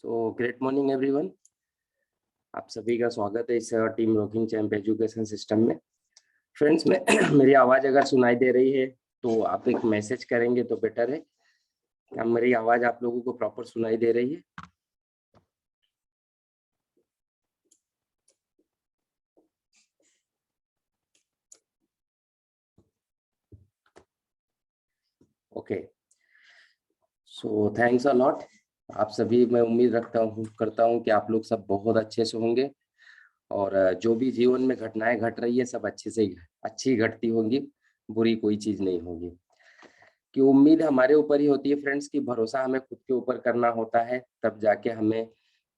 Great morning everyone. आप सभी का स्वागत है इस team rocking champ education system में। फ्रेंड्स, में मेरी आवाज अगर सुनाई दे रही है तो आप एक मैसेज करेंगे तो बेटर है। क्या मेरी आवाज आप लोगों को प्रॉपर सुनाई दे रही है? Okay, so thanks a lot. आप सभी, मैं उम्मीद करता हूँ कि आप लोग सब बहुत अच्छे से होंगे और जो भी जीवन में घटनाएं घट रही है सब अच्छी घटती होंगी, बुरी कोई चीज नहीं होगी। कि उम्मीद हमारे ऊपर ही होती है फ्रेंड्स, की भरोसा हमें खुद के ऊपर करना होता है, तब जाके हमें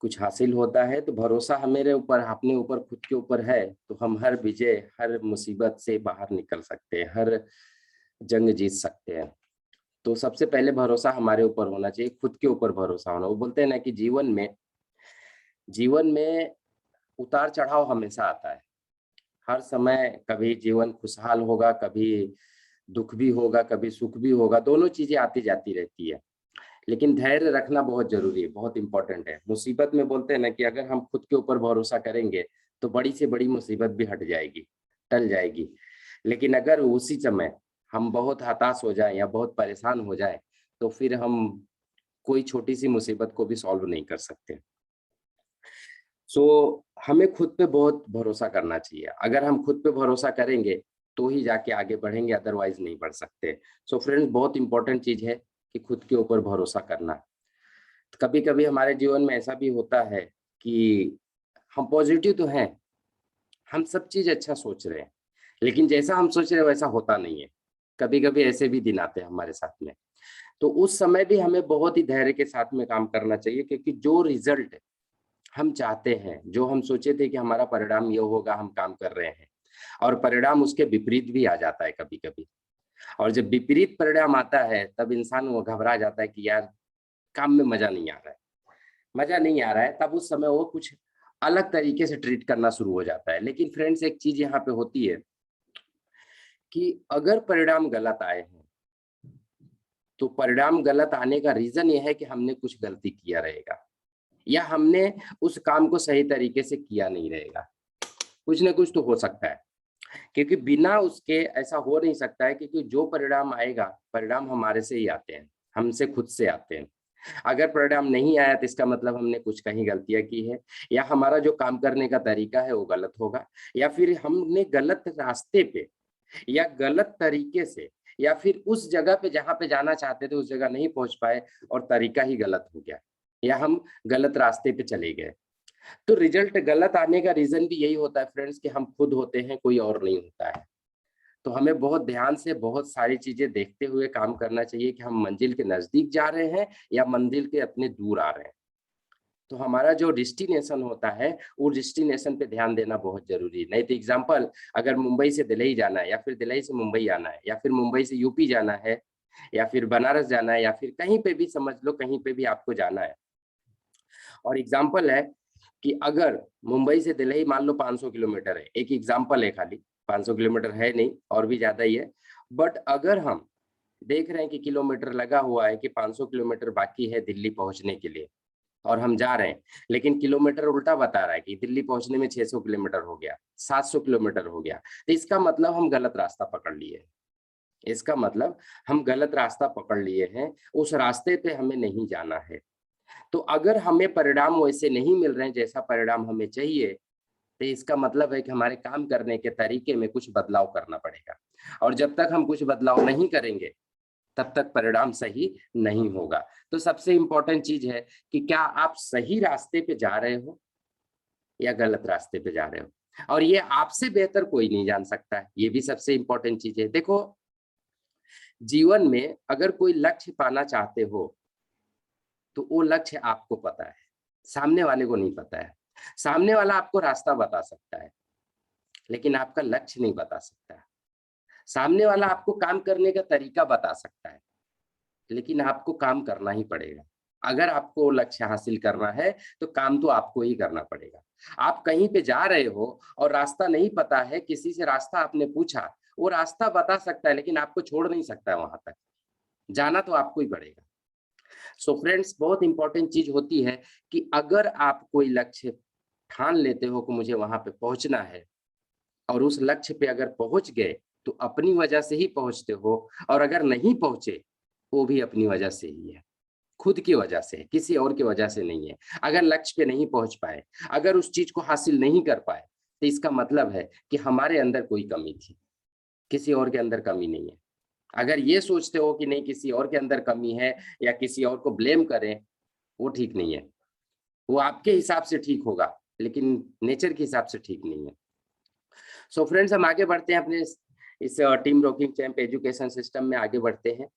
कुछ हासिल होता है। तो भरोसा हमारे ऊपर, अपने ऊपर, खुद के ऊपर है तो हम हर विजय, हर मुसीबत से बाहर निकल सकते हैं, हर जंग जीत सकते हैं। तो सबसे पहले भरोसा हमारे ऊपर होना चाहिए, खुद के ऊपर भरोसा होना। वो बोलते हैं ना कि जीवन में उतार चढ़ाव हमेशा आता है। हर समय कभी जीवन खुशहाल होगा, कभी दुख भी होगा, कभी सुख भी होगा, दोनों चीजें आती जाती रहती है। लेकिन धैर्य रखना बहुत जरूरी है, बहुत इंपॉर्टेंट है। मुसीबत में बोलते हैं ना कि अगर हम खुद के ऊपर भरोसा करेंगे तो बड़ी से बड़ी मुसीबत भी हट जाएगी, टल जाएगी। लेकिन अगर उसी समय हम बहुत हताश हो जाएं या बहुत परेशान हो जाएं तो फिर हम कोई छोटी सी मुसीबत को भी सॉल्व नहीं कर सकते। सो हमें खुद पे बहुत भरोसा करना चाहिए। अगर हम खुद पे भरोसा करेंगे तो ही जाके आगे बढ़ेंगे, अदरवाइज नहीं बढ़ सकते। सो फ्रेंड्स, बहुत इंपॉर्टेंट चीज है कि खुद के ऊपर भरोसा करना। कभी कभी हमारे जीवन में ऐसा भी होता है कि हम पॉजिटिव तो हैं, हम सब चीज अच्छा सोच रहे हैं, लेकिन जैसा हम सोच रहे हैं वैसा होता नहीं है। कभी कभी ऐसे भी दिन आते हैं हमारे साथ में। तो उस समय भी हमें बहुत ही धैर्य के साथ में काम करना चाहिए, क्योंकि जो रिजल्ट हम चाहते हैं, जो हम सोचे थे कि हमारा परिणाम ये होगा, हम काम कर रहे हैं और परिणाम उसके विपरीत भी आ जाता है कभी कभी। और जब विपरीत परिणाम आता है तब इंसान वो घबरा जाता है कि यार काम में मजा नहीं आ रहा है, मजा नहीं आ रहा है। तब उस समय वो कुछ अलग तरीके से ट्रीट करना शुरू हो जाता है। लेकिन फ्रेंड्स, एक चीज यहाँ पे होती है कि अगर परिणाम गलत आए हैं तो परिणाम गलत आने का रीजन ये है कि हमने कुछ गलती किया रहेगा, या हमने उस काम को सही तरीके से किया नहीं रहेगा। कुछ ना कुछ तो हो सकता है, क्योंकि बिना उसके ऐसा हो नहीं सकता है। क्योंकि जो परिणाम आएगा, परिणाम हमारे से ही आते हैं, हमसे खुद से आते हैं। अगर परिणाम नहीं आया तो इसका मतलब हमने कुछ कहीं गलतियां की है, या हमारा जो काम करने का तरीका है वो गलत होगा, या फिर हमने गलत रास्ते पे या गलत तरीके से, या फिर उस जगह पे जहाँ पे जाना चाहते थे उस जगह नहीं पहुंच पाए और तरीका ही गलत हो गया, या हम गलत रास्ते पे चले गए। तो रिजल्ट गलत आने का रीजन भी यही होता है फ्रेंड्स, कि हम खुद होते हैं, कोई और नहीं होता है। तो हमें बहुत ध्यान से बहुत सारी चीजें देखते हुए काम करना चाहिए कि हम मंजिल के नजदीक जा रहे हैं या मंजिल के अपने दूर आ रहे हैं। तो हमारा जो डेस्टिनेशन होता है वो डेस्टिनेशन पे ध्यान देना बहुत जरूरी है। नहीं तो एग्जाम्पल, अगर मुंबई से दिल्ली जाना है, या फिर दिल्ली से मुंबई आना है, या फिर मुंबई से यूपी जाना है, या फिर बनारस जाना है, या फिर कहीं पे भी समझ लो, कहीं पे भी आपको जाना है। और एग्जाम्पल है कि अगर मुंबई से दिल्ली मान लो 500 किलोमीटर है, एक एग्जाम्पल है खाली, 500 किलोमीटर है नहीं, और भी ज्यादा ही है। बट अगर हम देख रहे हैं कि किलोमीटर लगा हुआ है कि 500 किलोमीटर बाकी है दिल्ली पहुंचने के लिए, और हम जा रहे हैं, लेकिन किलोमीटर उल्टा बता रहा है कि दिल्ली पहुंचने में 600 किलोमीटर हो गया, 700 किलोमीटर हो गया, तो इसका मतलब हम गलत रास्ता पकड़ लिए हैं। इसका मतलब हम गलत रास्ता पकड़ लिए हैं, उस रास्ते पे हमें नहीं जाना है। तो अगर हमें परिणाम वैसे नहीं मिल रहे हैं जैसा परिणाम हमें चाहिए, तो इसका मतलब है कि हमारे काम करने के तरीके में कुछ बदलाव करना पड़ेगा। और जब तक हम कुछ बदलाव नहीं करेंगे तब तक परिणाम सही नहीं होगा। तो सबसे इंपॉर्टेंट चीज है कि क्या आप सही रास्ते पे जा रहे हो या गलत रास्ते पे जा रहे हो। और ये आपसे बेहतर कोई नहीं जान सकता है, ये भी सबसे इंपॉर्टेंट चीज है। देखो, जीवन में अगर कोई लक्ष्य पाना चाहते हो तो वो लक्ष्य आपको पता है, सामने वाले को नहीं पता है। सामने वाला आपको रास्ता बता सकता है, लेकिन आपका लक्ष्य नहीं बता सकता। सामने वाला आपको काम करने का तरीका बता सकता है, लेकिन आपको काम करना ही पड़ेगा। अगर आपको लक्ष्य हासिल करना है तो काम तो आपको ही करना पड़ेगा। आप कहीं पे जा रहे हो और रास्ता नहीं पता है, किसी से रास्ता आपने पूछा, वो रास्ता बता सकता है लेकिन आपको छोड़ नहीं सकता है, वहां तक जाना तो आपको ही पड़ेगा। सो फ्रेंड्स, बहुत इंपॉर्टेंट चीज होती है कि अगर आप कोई लक्ष्य ठान लेते हो कि मुझे वहां पे पहुंचना है, और उस लक्ष्य पे अगर पहुंच गए तो अपनी वजह से ही पहुंचते हो, और अगर नहीं पहुंचे वो भी अपनी वजह से ही है, खुद की वजह से, किसी और की वजह से नहीं है। अगर लक्ष्य पे नहीं पहुंच पाए, अगर उस चीज को हासिल नहीं कर पाए, तो इसका मतलब है कि हमारे अंदर कोई कमी थी, किसी और के अंदर कमी नहीं है। अगर ये सोचते हो कि नहीं किसी और के अंदर कमी है या किसी और को ब्लेम करें, वो ठीक नहीं है। वो आपके हिसाब से ठीक होगा, लेकिन नेचर के हिसाब से ठीक नहीं है। सो फ्रेंड्स, हम आगे बढ़ते हैं अपने इस team rocking champ education system में आगे बढ़ते हैं।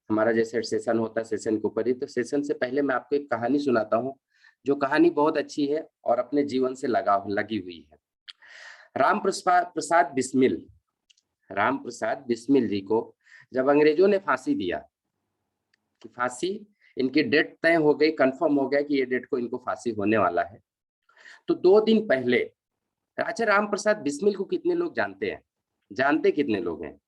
हमारा जैसे सेशन होता है सेशन के ऊपर ही, तो सेशन से पहले मैं आपको एक कहानी सुनाता हूँ, जो कहानी बहुत अच्छी है और अपने जीवन से लगी हुई है। राम प्रसाद बिस्मिल, राम प्रसाद बिस्मिल जी को जब अंग्रेजों ने फांसी दिया, कि फांसी इनकी डेट तय हो गई, कंफर्म हो गया कि ये डेट को इनको फांसी होने वाला है, तो 2 दिन पहले, अच्छा राम प्रसाद बिस्मिल को कितने लोग जानते हैं, जानते कितने लोग हैं?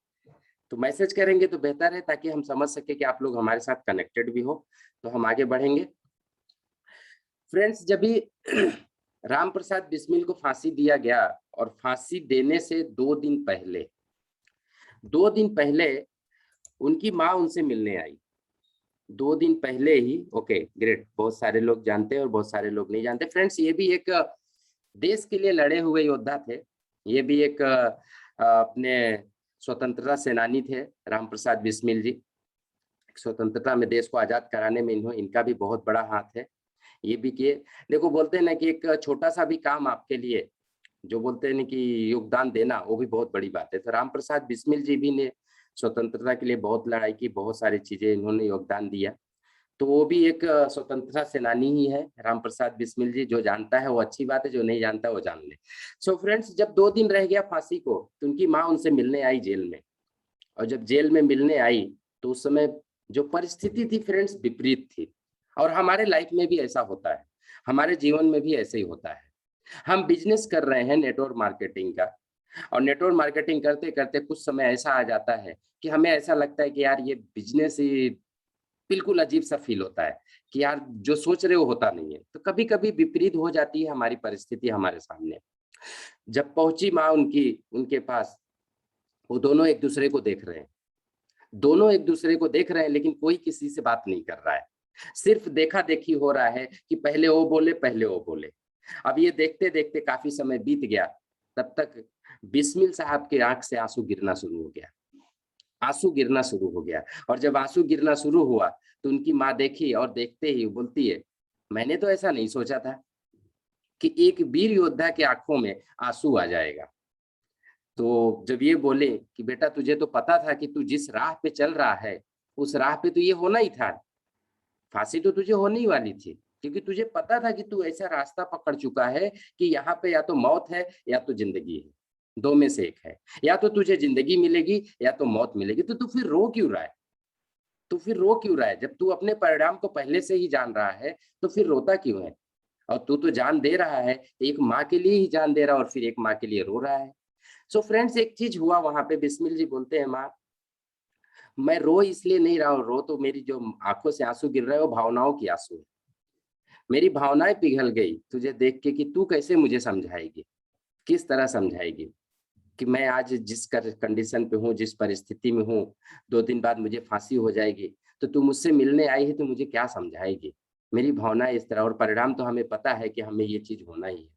तो मैसेज करेंगे तो बेहतर है, ताकि हम समझ सके कि आप लोग हमारे साथ कनेक्टेड भी हो। तो हम आगे बढ़ेंगे। फ्रेंड्स, जब भी राम प्रसाद बिस्मिल को फांसी दिया गया, और फांसी देने से 2 दिन पहले, 2 दिन पहले उनकी माँ उनसे मिलने आई। 2 दिन पहले ही, ओके ग्रेट, बहुत सारे लोग जानते हैं और बहुत सारे लोग नहीं जानते। फ्रेंड्स, ये भी एक देश के लिए लड़े हुए योद्धा थे। ये भी एक अपने स्वतंत्रता सेनानी थे, राम प्रसाद बिस्मिल जी। स्वतंत्रता में, देश को आजाद कराने में इनका भी बहुत बड़ा हाथ है। ये भी किए, देखो बोलते हैं ना कि एक छोटा सा भी काम आपके लिए, जो बोलते हैं ना कि योगदान देना, वो भी बहुत बड़ी बात है। तो राम प्रसाद बिस्मिल जी भी ने स्वतंत्रता के लिए बहुत लड़ाई की, बहुत सारी चीजें इन्होंने योगदान दिया। तो वो भी एक स्वतंत्रता सेनानी ही है राम प्रसाद बिस्मिल जी। जो जानता है वो अच्छी बात है, जो नहीं जानता वो जान ले। सो फ्रेंड्स, जब 2 दिन रह गया फांसी को, तो उनकी माँ उनसे मिलने आई जेल में। और जब जेल में मिलने आई, तो उस समय जो परिस्थिति थी फ्रेंड्स, विपरीत थी। और हमारे लाइफ में भी ऐसा होता है, हमारे जीवन में भी ऐसे ही होता है। हम बिजनेस कर रहे हैं नेटवर्क मार्केटिंग का, और नेटवर्क मार्केटिंग करते करते कुछ समय ऐसा आ जाता है कि हमें ऐसा लगता है कि यार ये बिजनेस ही बिल्कुल अजीब सा फील होता है, कि यार जो सोच रहे हो होता नहीं है। तो कभी कभी विपरीत हो जाती है हमारी परिस्थिति हमारे सामने। जब पहुंची माँ उनकी उनके पास, वो दोनों एक दूसरे को देख रहे हैं, दोनों एक दूसरे को देख रहे हैं, लेकिन कोई किसी से बात नहीं कर रहा है। सिर्फ देखा देखी हो रहा है कि पहले वो बोले, पहले वो बोले। अब ये देखते देखते काफी समय बीत गया। तब तक बिस्मिल साहब के आंख से आंसू गिरना शुरू हो गया, आंसू गिरना शुरू हो गया। और जब आंसू गिरना शुरू हुआ, तो उनकी माँ देखी, और देखते ही बोलती है, मैंने तो ऐसा नहीं सोचा था कि एक वीर योद्धा के आंखों में आंसू आ जाएगा। तो जब ये बोले कि बेटा तुझे तो पता था कि तू जिस राह पे चल रहा है, उस राह पे तो ये होना ही था, फांसी तो तुझे होने ही वाली थी, क्योंकि तुझे पता था कि तू ऐसा रास्ता पकड़ चुका है कि यहाँ पे या तो मौत है या तो जिंदगी है, दो में से एक है। या तो तुझे जिंदगी मिलेगी या तो मौत मिलेगी। तो तू फिर रो क्यों रहा है? तू फिर रो क्यों रहा है? जब तू अपने परिणाम को पहले से ही जान रहा है, तो फिर रोता क्यों है? और तू तो जान दे रहा है, एक माँ के लिए ही जान दे रहा है, और फिर एक माँ के लिए रो रहा है। सो फ्रेंड्स, एक चीज हुआ वहां पे, बिस्मिल जी बोलते हैं, माँ मैं रो इसलिए नहीं रहा हूँ, रो तो मेरी जो आंखों से आंसू गिर रहे हैं वो भावनाओं की आंसू है। मेरी भावनाएं पिघल गई तुझे देख के, कि तू कैसे मुझे समझाएगी, किस तरह समझाएगी कि मैं आज जिस कंडीशन पे हूँ, जिस परिस्थिति में हूँ, 2 दिन बाद मुझे फांसी हो जाएगी, तो तू मुझसे मिलने आई है तो मुझे क्या समझाएगी? मेरी भावनाएं इस तरह, और परिणाम तो हमें पता है कि हमें ये चीज होना ही है।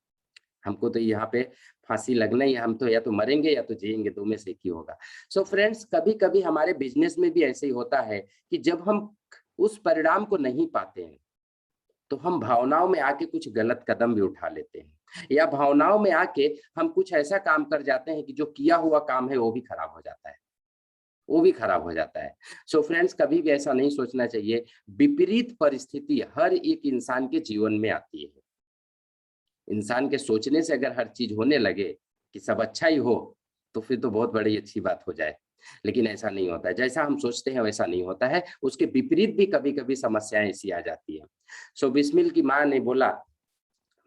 हमको तो यहाँ पे फांसी लगना ही है, हम तो या तो मरेंगे या तो जिएंगे, दो में से एक ही होगा। सो फ्रेंड्स, कभी कभी हमारे बिजनेस में भी ऐसे ही होता है कि जब हम उस परिणाम को नहीं पाते हैं, तो हम भावनाओं में आके कुछ गलत कदम भी उठा लेते हैं, या भावनाओं में आके हम कुछ ऐसा काम कर जाते हैं कि जो किया हुआ काम है वो भी खराब हो जाता है, वो भी खराब हो जाता है। सो फ्रेंड्स, कभी भी ऐसा नहीं सोचना चाहिए। विपरीत परिस्थिति हर एक इंसान के जीवन में आती है। इंसान के सोचने से अगर हर चीज होने लगे कि सब अच्छा ही हो, तो फिर तो बहुत बड़ी अच्छी बात हो जाए। लेकिन ऐसा नहीं होता है, जैसा हम सोचते हैं वैसा नहीं होता है, उसके विपरीत भी कभी कभी समस्याएं ऐसी आ जाती है। सो बिस्मिल की माँ ने बोला,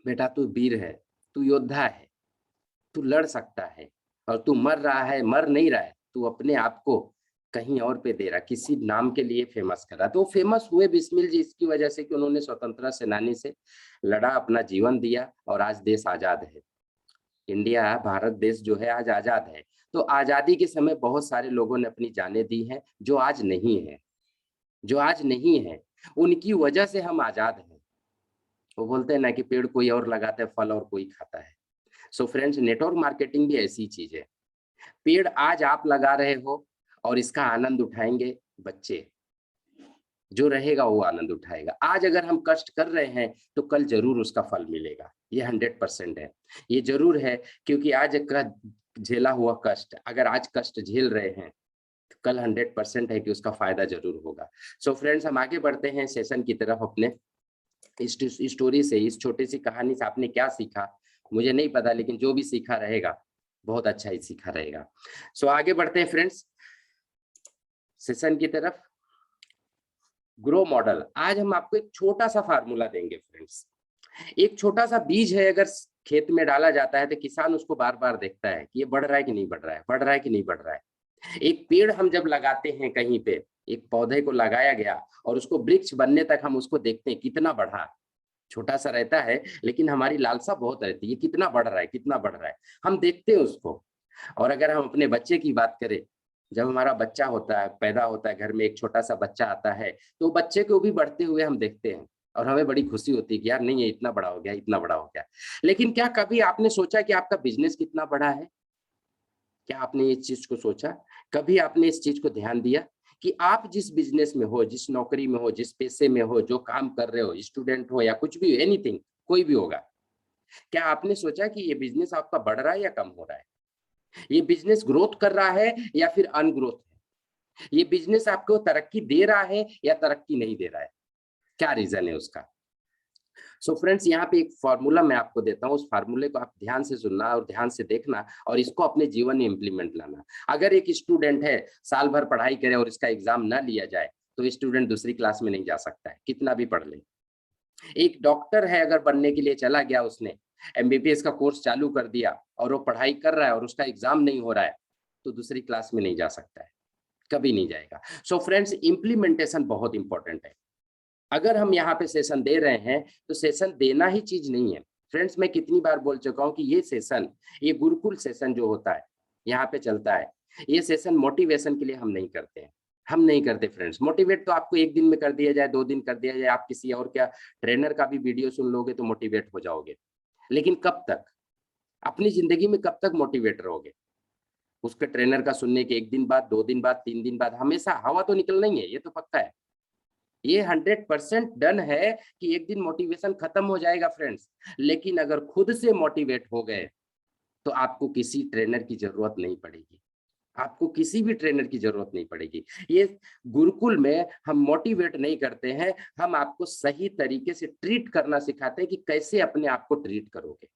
बेटा तू वीर है, तू योद्धा है, तू लड़ सकता है, और तू मर रहा है, मर नहीं रहा है, तू अपने आप को कहीं और पे दे रहा, किसी नाम के लिए फेमस कर रहा। तो वो फेमस हुए बिस्मिल जी इसकी वजह से कि उन्होंने स्वतंत्रता सेनानी से लड़ा, अपना जीवन दिया और आज देश आजाद है। इंडिया, भारत देश जो है आज आजाद है। तो आजादी के समय बहुत सारे लोगों ने अपनी जानें दी हैं जो आज नहीं है, जो आज नहीं है, उनकी वजह से हम आजाद हैं। वो बोलते हैं ना कि पेड़ कोई और लगाता है, फल और कोई खाता है। सो फ्रेंड्स, नेटवर्क मार्केटिंग भी ऐसी चीज है। पेड़ आज आप लगा रहे हो और इसका आनंद उठाएंगे बच्चे, जो रहेगा वो आनंद उठाएगा। आज अगर हम कष्ट कर रहे हैं तो कल जरूर उसका फल मिलेगा, ये 100% है। ये जरूर है, क्योंकि आज का झेला हुआ कष्ट, अगर आज कष्ट झेल रहे हैं तो कल 100% है कि उसका फायदा जरूर होगा। सो फ्रेंड्स, हम आगे बढ़ते हैं सेशन की तरफ। अपने इस स्टोरी से, इस छोटी सी कहानी से आपने क्या सीखा मुझे नहीं पता, लेकिन जो भी सीखा रहेगा बहुत अच्छा ही सीखा रहेगा। सो आगे बढ़ते हैं फ्रेंड्स सेशन की तरफ। ग्रो मॉडल, आज हम आपको एक छोटा सा फार्मूला देंगे फ्रेंड्स। एक छोटा सा बीज है, अगर खेत में डाला जाता है तो किसान उसको बार बार देखता है कि ये बढ़ रहा है कि नहीं बढ़ रहा है, बढ़ रहा है कि नहीं बढ़ रहा है। एक पेड़ हम जब लगाते हैं कहीं पे, एक पौधे को लगाया गया और उसको वृक्ष बनने तक हम उसको देखते हैं कितना बढ़ा। छोटा सा रहता है लेकिन हमारी लालसा बहुत रहती है, कितना बढ़ रहा है, कितना बढ़ रहा है, हम देखते हैं उसको। और अगर हम अपने बच्चे की बात करें, जब हमारा बच्चा होता है, पैदा होता है, घर में एक छोटा सा बच्चा आता है, तो बच्चे को भी बढ़ते हुए हम देखते हैं और हमें बड़ी खुशी होती है कि यार नहीं, ये इतना बड़ा हो गया, इतना बड़ा हो गया। लेकिन क्या कभी आपने सोचा कि आपका बिजनेस कितना बड़ा है? क्या आपने इस चीज को सोचा? कभी आपने इस चीज को ध्यान दिया कि आप जिस बिजनेस में हो, जिस नौकरी में हो, जिस पेशे में हो, जो काम कर रहे हो, स्टूडेंट हो या कुछ भी, एनीथिंग, कोई भी होगा, क्या आपने सोचा कि ये बिजनेस आपका बढ़ रहा है या कम हो रहा है? ये बिजनेस ग्रोथ कर रहा है या फिर अनग्रोथ है? ये बिजनेस आपको तरक्की दे रहा है या तरक्की नहीं दे रहा है? क्या रीजन है उसका? सो फ्रेंड्स, यहाँ पे एक फार्मूला मैं आपको देता हूँ, उस फार्मूले को आप ध्यान से सुनना और ध्यान से देखना और इसको अपने जीवन में इंप्लीमेंट लाना। अगर एक स्टूडेंट है, साल भर पढ़ाई करे और इसका एग्जाम ना लिया जाए तो स्टूडेंट दूसरी क्लास में नहीं जा सकता है, कितना भी पढ़ ले। एक डॉक्टर है, अगर बनने के लिए चला गया, उसने एमबीबीएस का कोर्स चालू कर दिया और वो पढ़ाई कर रहा है और उसका एग्जाम नहीं हो रहा है, तो दूसरी क्लास में नहीं जा सकता है, कभी नहीं जाएगा। सो फ्रेंड्स, इम्प्लीमेंटेशन बहुत इंपॉर्टेंट है। अगर हम यहाँ पे सेशन दे रहे हैं तो सेशन देना ही चीज नहीं है फ्रेंड्स। मैं कितनी बार बोल चुका हूँ कि ये सेशन, ये गुरुकुल सेशन जो होता है यहाँ पे चलता है, ये सेशन मोटिवेशन के लिए हम नहीं करते हैं। हम नहीं करते फ्रेंड्स। मोटिवेट तो आपको एक दिन में कर दिया जाए, 2 दिन कर दिया जाए, आप किसी और क्या ट्रेनर का भी वीडियो सुन लोगे तो मोटिवेट हो जाओगे, लेकिन कब तक? अपनी जिंदगी में कब तक मोटिवेट रहोगे? उसके ट्रेनर का सुनने के 1 दिन बाद, 2 दिन बाद, 3 दिन बाद हमेशा हवा तो निकलना ही है, ये तो पक्का है। ये 100% डन है कि एक दिन मोटिवेशन खत्म हो जाएगा फ्रेंड्स। लेकिन अगर खुद से मोटिवेट हो गए तो आपको किसी ट्रेनर की जरूरत नहीं पड़ेगी, आपको किसी भी ट्रेनर की जरूरत नहीं पड़ेगी। ये गुरुकुल में हम मोटिवेट नहीं करते हैं, हम आपको सही तरीके से ट्रीट करना सिखाते हैं कि कैसे अपने आप को ट्रीट करोगे,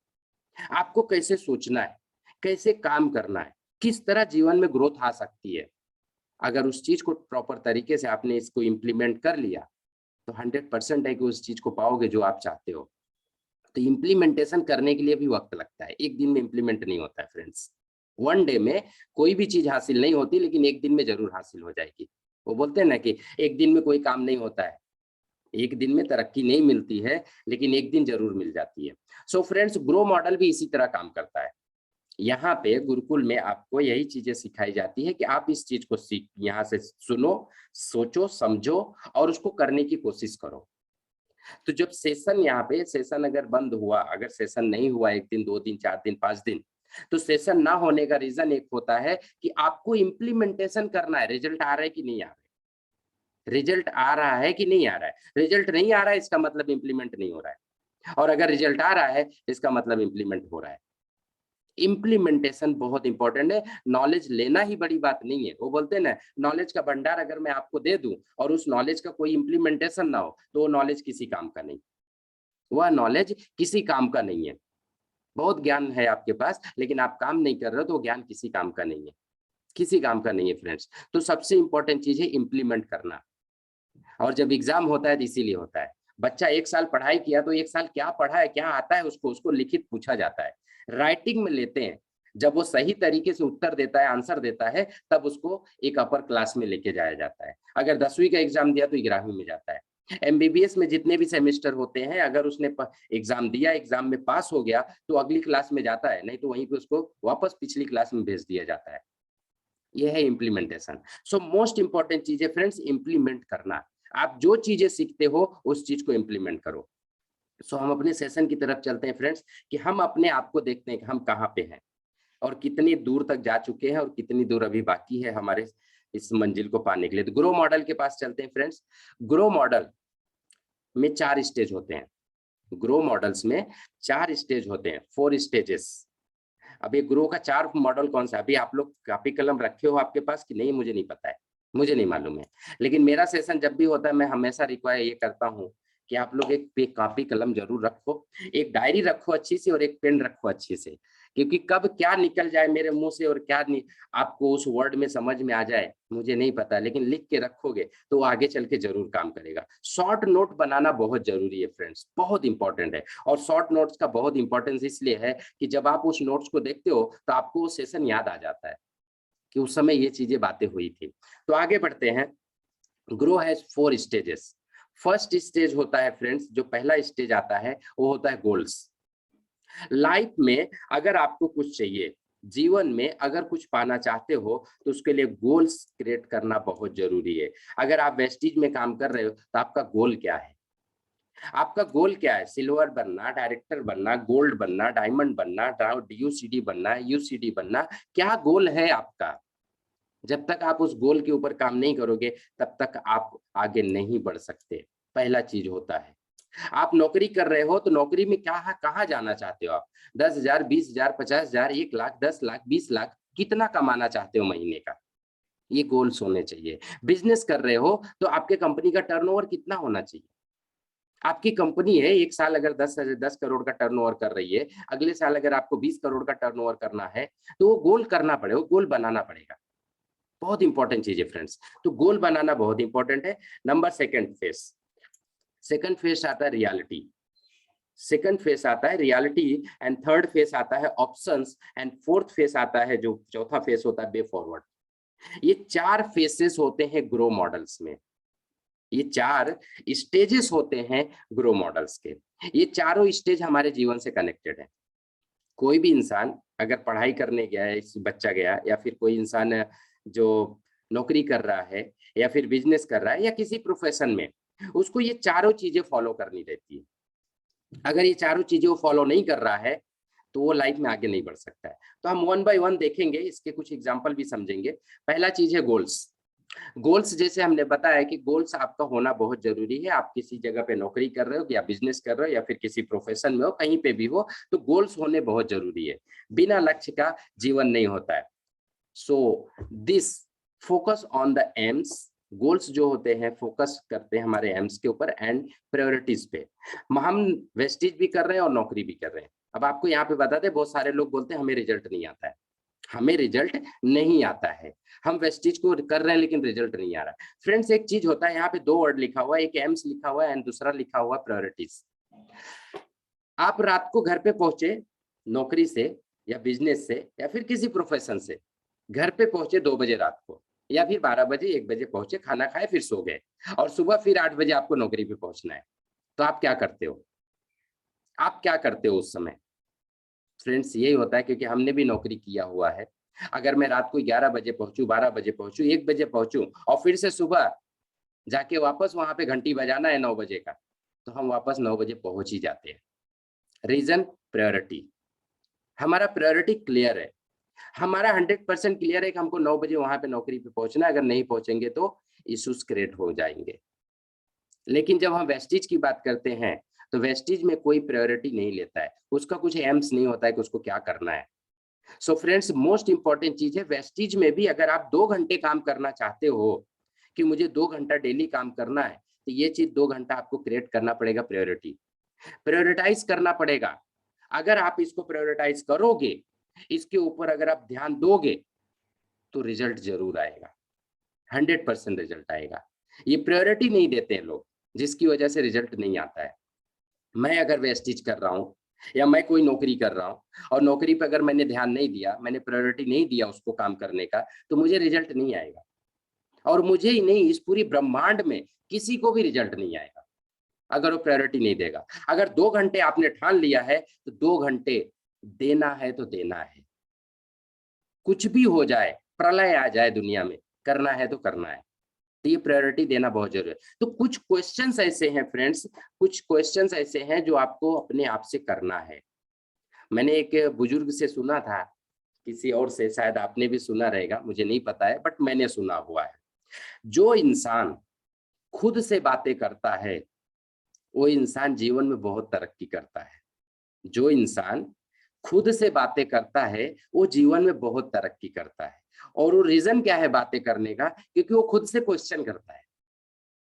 आपको कैसे सोचना है, कैसे काम करना है, किस तरह जीवन में ग्रोथ आ सकती है। अगर उस चीज को प्रॉपर तरीके से आपने इसको इम्प्लीमेंट कर लिया तो 100% है कि उस चीज को पाओगे जो आप चाहते हो। तो इम्प्लीमेंटेशन करने के लिए भी वक्त लगता है, एक दिन में इम्प्लीमेंट नहीं होता है फ्रेंड्स। 1 डे में कोई भी चीज हासिल नहीं होती, लेकिन एक दिन में जरूर हासिल हो जाएगी। वो बोलते हैं ना कि एक दिन में कोई काम नहीं होता है, एक दिन में तरक्की नहीं मिलती है, लेकिन एक दिन जरूर मिल जाती है। सो फ्रेंड्स, ग्रो मॉडल भी इसी तरह काम करता है। यहाँ पे गुरुकुल में आपको यही चीजें सिखाई जाती है कि आप इस चीज को सीख, यहाँ से सुनो, सोचो, समझो और उसको करने की कोशिश करो। तो जब सेशन, यहाँ पे सेशन अगर बंद हुआ, अगर सेशन नहीं हुआ 1 दिन, 2 दिन, 4 दिन, 5 दिन, तो सेशन ना होने का रीजन एक होता है कि आपको इम्प्लीमेंटेशन करना है। रिजल्ट आ रहा है कि नहीं आ रहा है, रिजल्ट आ रहा है कि नहीं आ रहा है। रिजल्ट नहीं आ रहा है इसका मतलब इम्प्लीमेंट नहीं हो रहा है, और अगर रिजल्ट आ रहा है इसका मतलब इम्प्लीमेंट हो रहा है। इम्प्लीमेंटेशन बहुत इंपॉर्टेंट है। नॉलेज लेना ही बड़ी बात नहीं है। वो बोलते हैं ना, नॉलेज का भंडार अगर मैं आपको दे दूं और उस नॉलेज का कोई इम्प्लीमेंटेशन ना हो तो वो नॉलेज किसी काम का नहीं, वह नॉलेज किसी काम का नहीं है। बहुत ज्ञान है आपके पास लेकिन आप काम नहीं कर रहे हो तो वो ज्ञान किसी काम का नहीं है, किसी काम का नहीं है फ्रेंड्स। तो सबसे इंपॉर्टेंट चीज है इम्प्लीमेंट करना। और जब एग्जाम होता है तो इसीलिए होता है। बच्चा 1 साल पढ़ाई किया तो 1 साल क्या पढ़ा है, क्या आता है उसको, उसको लिखित पूछा जाता है, राइटिंग में लेते हैं। जब वो सही तरीके से उत्तर देता है, आंसर देता है, तब उसको एक अपर क्लास में लेके जाया जाता है। अगर 10वीं का एग्जाम दिया तो 11वीं में जाता है। एमबीबीएस में जितने भी सेमेस्टर होते हैं, अगर उसने एग्जाम दिया, एग्जाम में पास हो गया तो अगली क्लास में जाता है, नहीं तो वहीं पे उसको वापस पिछली क्लास में भेज दिया जाता है। ये है इम्प्लीमेंटेशन। सो मोस्ट इंपॉर्टेंट चीज है फ्रेंड्स, इम्प्लीमेंट करना। आप जो चीजें सीखते हो उस चीज को इम्प्लीमेंट करो। सो हम अपने सेशन की तरफ चलते हैं फ्रेंड्स, कि हम अपने आप को देखते हैं कि हम कहाँ पे हैं और कितनी दूर तक जा चुके हैं और कितनी दूर अभी बाकी है हमारे इस मंजिल को पाने के लिए। तो ग्रो मॉडल के पास चलते हैं फ्रेंड्स। ग्रो मॉडल में 4 स्टेज होते हैं। ग्रो मॉडल्स में 4 स्टेज होते हैं, 4 स्टेजेस। अब ये ग्रो का 4 मॉडल कौन सा, अभी आप लोग कॉपी कलम रखे हो आपके पास कि नहीं मुझे नहीं पता है, मुझे नहीं मालूम है। लेकिन मेरा सेशन जब भी होता है मैं हमेशा रिक्वायर ये करता हूँ कि आप लोग एक कॉपी कलम जरूर रखो, एक डायरी रखो अच्छी सी और एक पेन रखो अच्छी से, क्योंकि कब क्या निकल जाए मेरे मुंह से और क्या नहीं आपको उस वर्ड में समझ में आ जाए मुझे नहीं पता, लेकिन लिख के रखोगे तो आगे चल के जरूर काम करेगा। शॉर्ट नोट बनाना बहुत जरूरी है फ्रेंड्स, बहुत इंपॉर्टेंट है। और शॉर्ट नोट्स का बहुत इंपॉर्टेंस इसलिए है कि जब आप उस नोट्स को देखते हो तो आपको वो सेशन याद आ जाता है कि उस समय ये चीजें बातें हुई थी। तो आगे बढ़ते हैं। Grow has 4 stages. First stage होता है फ्रेंड्स, जो पहला स्टेज आता है वो होता है गोल्स। लाइफ में अगर आपको कुछ चाहिए, जीवन में अगर कुछ पाना चाहते हो तो उसके लिए गोल्स क्रिएट करना बहुत जरूरी है। अगर आप वेस्टीज में काम कर रहे हो तो आपका गोल क्या है, आपका गोल क्या है? सिल्वर बनना, डायरेक्टर बनना, गोल्ड बनना, डायमंड बनना, डीयूसीडी बनना, यूसीडी बनना, क्या गोल है आपका? जब तक आप उस गोल के ऊपर काम नहीं करोगे तब तक आप आगे नहीं बढ़ सकते। पहला चीज होता है। आप नौकरी कर रहे हो तो नौकरी में क्या कहाँ जाना चाहते हो आप? 10,000, 20,000, 50,000, 1 लाख, 10 लाख, 20 लाख, कितना कमाना चाहते हो महीने का? ये गोल्स होने चाहिए। बिजनेस कर रहे हो तो आपके कंपनी का टर्नओवर कितना होना चाहिए? आपकी कंपनी है, एक साल अगर 10 करोड़ का टर्नओवर कर रही है, अगले साल अगर आपको 20 करोड़ का टर्नओवर करना है तो वो गोल करना पड़ेगा, वो गोल बनाना पड़ेगा। बहुत इंपॉर्टेंट चीज है फ्रेंड्स। तो गोल बनाना बहुत इंपॉर्टेंट है। नंबर सेकंड फेज आता है रियलिटी। सेकंड फेस आता है रियलिटी एंड थर्ड फेस आता है ऑप्शंस एंड फोर्थ फेस आता है जो चौथा फेस होता है वे फॉरवर्ड। ये 4 फेसेस होते हैं ग्रो मॉडल्स में। ये 4 स्टेजेस होते हैं ग्रो मॉडल्स के। ये चारों स्टेज हमारे जीवन से कनेक्टेड है। कोई भी इंसान अगर पढ़ाई करने गया है, बच्चा गया या फिर कोई इंसान जो नौकरी कर रहा है या फिर बिजनेस कर रहा है या किसी प्रोफेशन में, उसको ये चारों चीजें फॉलो करनी रहती है। अगर ये चारों चीजें वो फॉलो नहीं कर रहा है तो वो लाइफ में आगे नहीं बढ़ सकता है। तो हम 1 बाय 1 देखेंगे, इसके कुछ एग्जांपल भी समझेंगे। पहला चीज है गोल्स। गोल्स जैसे हमने बताया कि गोल्स आपका होना बहुत जरूरी है। आप किसी जगह पे नौकरी कर रहे हो या बिजनेस कर रहे हो या फिर किसी प्रोफेशन में हो, कहीं पे भी हो, तो गोल्स होने बहुत जरूरी है। बिना लक्ष्य का जीवन नहीं होता है। So this focus on the AIIMS. Goals जो होते हैं फोकस करते हैं हमारे एम्स के ऊपर एंड प्रायोरिटीज पे। हम वेस्टेज भी कर रहे हैं और नौकरी भी कर रहे हैं। अब आपको यहाँ पे बता दें, बहुत सारे लोग बोलते हैं हमें रिजल्ट नहीं आता है, हमें रिजल्ट नहीं आता है। हम वेस्टेज को कर रहे हैं लेकिन रिजल्ट नहीं आ रहा है। फ्रेंड्स एक चीज होता है, यहाँ पे 2 वर्ड लिखा हुआ है, एक एम्स लिखा हुआ है एंड दूसरा लिखा हुआ प्रायोरिटीज। आप रात को घर पे पहुंचे नौकरी से या बिजनेस से या फिर किसी प्रोफेशन से, घर पे पहुंचे 2 बजे रात को या फिर 12 बजे 1 बजे पहुंचे, खाना खाए फिर सो गए और सुबह फिर 8 बजे आपको नौकरी पे पहुंचना है, तो आप क्या करते हो? आप क्या करते हो उस समय? फ्रेंड्स यही होता है, क्योंकि हमने भी नौकरी किया हुआ है। अगर मैं रात को 11 बजे पहुंचूं, 12 बजे पहुंचूं, 1 बजे पहुंचूं और फिर से सुबह जाके वापस वहां पे घंटी बजाना है 9 बजे का, तो हम वापस 9 बजे पहुंच ही जाते हैं। Reason priority. हमारा प्रायोरिटी क्लियर है, हमारा 100% क्लियर है कि हमको 9 बजे वहां पे नौकरी पे पहुंचना है। अगर नहीं पहुंचेंगे तो इश्यूज क्रिएट हो जाएंगे। लेकिन जब हम वेस्टीज की बात करते हैं तो वेस्टीज में कोई प्रायोरिटी नहीं लेता है, उसका कुछ एम्स नहीं होता है कि उसको क्या करना है। सो फ्रेंड्स मोस्ट इंपॉर्टेंट चीज है, वेस्टीज में भी अगर आप 2 घंटे काम करना चाहते हो कि मुझे 2 घंटा डेली काम करना है, तो ये चीज 2 घंटा आपको क्रिएट करना पड़ेगा, प्रायोरिटी प्रायोरिटाइज करना पड़ेगा। अगर आप इसको प्रायोरिटाइज करोगे, इसके ऊपर अगर आप ध्यान दोगे तो रिजल्ट जरूर आएगा, 100% रिजल्ट आएगा। ये प्रायोरिटी नहीं देते हैं लोग, जिसकी वजह से रिजल्ट नहीं आता है। मैं अगर वेस्टेज कर रहा हूँ या मैं कोई नौकरी कर रहा हूँ और नौकरी पे अगर मैंने ध्यान नहीं दिया, मैंने प्रायोरिटी नहीं दिया उसको काम करने का, तो मुझे रिजल्ट नहीं आएगा। और मुझे ही नहीं, इस पूरी ब्रह्मांड में किसी को भी रिजल्ट नहीं आएगा अगर वो प्रायोरिटी नहीं देगा। अगर 2 घंटे आपने ठान लिया है तो 2 घंटे देना है तो देना है। कुछ भी हो जाए, प्रलय आ जाए दुनिया में, करना है तो करना है। तो ये प्रायोरिटी देना बहुत जरूरी है। तो कुछ क्वेश्चंस ऐसे हैं फ्रेंड्स, कुछ क्वेश्चंस ऐसे हैं जो आपको अपने आप से करना है। मैंने एक बुजुर्ग से सुना था, किसी और से, शायद आपने भी सुना रहेगा, मुझे नहीं पता है, बट मैंने सुना हुआ है। जो इंसान खुद से बातें करता है वो इंसान जीवन में बहुत तरक्की करता है। जो इंसान खुद से बातें करता है वो जीवन में बहुत तरक्की करता है। और वो रीजन क्या है बातें करने का? क्योंकि वो खुद से क्वेश्चन करता है,